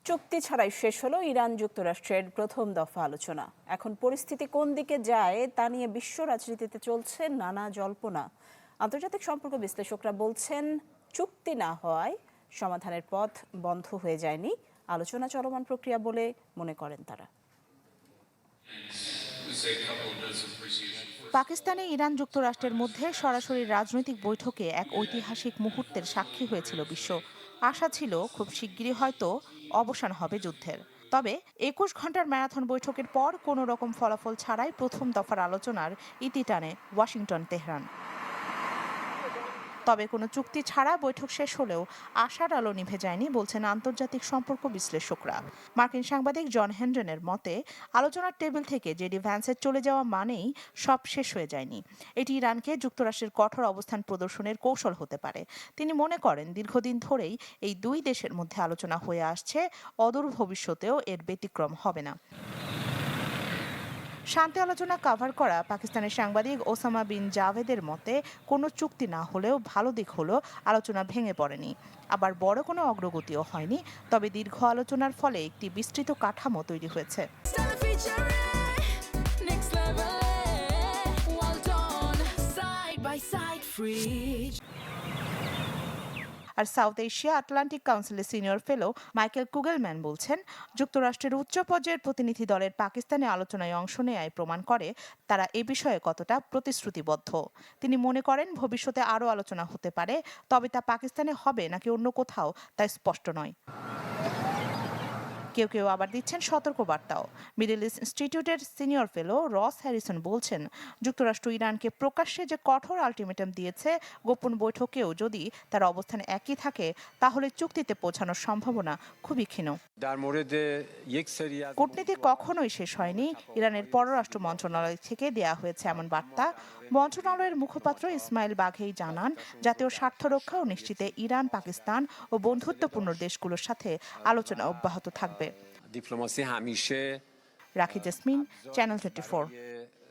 চুক্তি ছাড়াই শেষ হলো ইরান যুক্তরাষ্ট্রের প্রথম দফা আলোচনা। এখন পরিস্থিতি কোন দিকে যায় তা নিয়ে বিশ্ব রাজনীতিতে চলছে নানা জল্পনা। আন্তর্জাতিক সম্পর্ক বিশ্লেষকরা বলছেন, চুক্তি না হওয়ায় সমাধানের পথ বন্ধ হয়ে যায়নি, আলোচনা চলমান প্রক্রিয়া বলে মনে করেন তারা। পাকিস্তানে ইরান যুক্তরাষ্ট্রের মধ্যে সরাসরি রাজনৈতিক বৈঠকে এক ঐতিহাসিক মুহূর্তের সাক্ষী হয়েছিল বিশ্ব। আশা ছিল খুব শিগগিরই হয়তো অবসান হবে যুদ্ধের। তবে ২১ ঘন্টার ম্যারাথন বৈঠকের পর কোনো রকম ফলাফল ছাড়াই প্রথম দফার আলোচনার ইতি টানে ওয়াশিংটন তেহরান। তবে কোনো চুক্তি ছাড়া বৈঠক শেষ হলেও আশার আলো নিভে যায়নি বলছেন আন্তর্জাতিক সম্পর্ক বিশ্লেষকরা। মার্কিন সাংবাদিক জন হেনডেনের মতে, আলোচনার টেবিল থেকে জেডি ভ্যান্সের চলে যাওয়া মানেই সব শেষ হয়ে যায়নি। এটি ইরানকে যুক্তরাষ্ট্রের কঠোর অবস্থান প্রদর্শনের কৌশল হতে পারে। তিনি মনে করেন, দীর্ঘদিন ধরেই এই দুই দেশের মধ্যে আলোচনা হয়ে আসছে, অদূর ভবিষ্যতেও এর ব্যতিক্রম হবে না। শান্তি আলোচনা কভার করা পাকিস্তানের সাংবাদিক ওসামা বিন জাভেদের মতে, কোনো চুক্তি না হলেও ভালো দিক হলো আলোচনা ভেঙে পড়েনি। আবার বড় কোনো অগ্রগতিও হয়নি, তবে দীর্ঘ আলোচনার ফলে একটি বিস্তৃত কাঠামো তৈরি হয়েছে। আর সাউথ এশিয়া আটলান্টিক কাউন্সিলের সিনিয়র ফেলো মাইকেল কুগেলম্যান বলছেন, যুক্তরাষ্ট্রের উচ্চ পর্যায়ের প্রতিনিধি দলের পাকিস্তানে আলোচনায় অংশ নেয়ায় প্রমাণ করে তারা এ বিষয়ে কতটা প্রতিশ্রুতিবদ্ধ। তিনি মনে করেন, ভবিষ্যতে আরও আলোচনা হতে পারে, তবে তা পাকিস্তানে হবে নাকি অন্য কোথাও তা স্পষ্ট নয়। কেউ কেউ আবার দিচ্ছেন সতর্কবার্তাও। মিডল ইস্ট ইনস্টিটিউটের সিনিয়র ফেলো রস হ্যারিসন বলছেন, যুক্তরাষ্ট্র ইরানকে প্রকাশ্যে যে কঠোর আলটিমেটাম দিয়েছে, গোপন বৈঠকেও যদি তার অবস্থান একই থাকে, তাহলে চুক্তিতে পৌঁছানোর সম্ভাবনা খুবই ক্ষীণ। কূটনীতি কখনোই শেষ হয়নি, ইরানের পররাষ্ট্র মন্ত্রণালয় থেকে দেয়া হয়েছে এমন বার্তা। মন্ত্রণালয়ের মুখপাত্র ইসমাইল বাঘেই জানান, জাতীয় স্বার্থ রক্ষা ও নিশ্চিতে ইরান, পাকিস্তান ও বন্ধুত্বপূর্ণ দেশগুলোর সাথে আলোচনা অব্যাহত থাকবে। রাখি জেসমিন, চ্যানেল 24।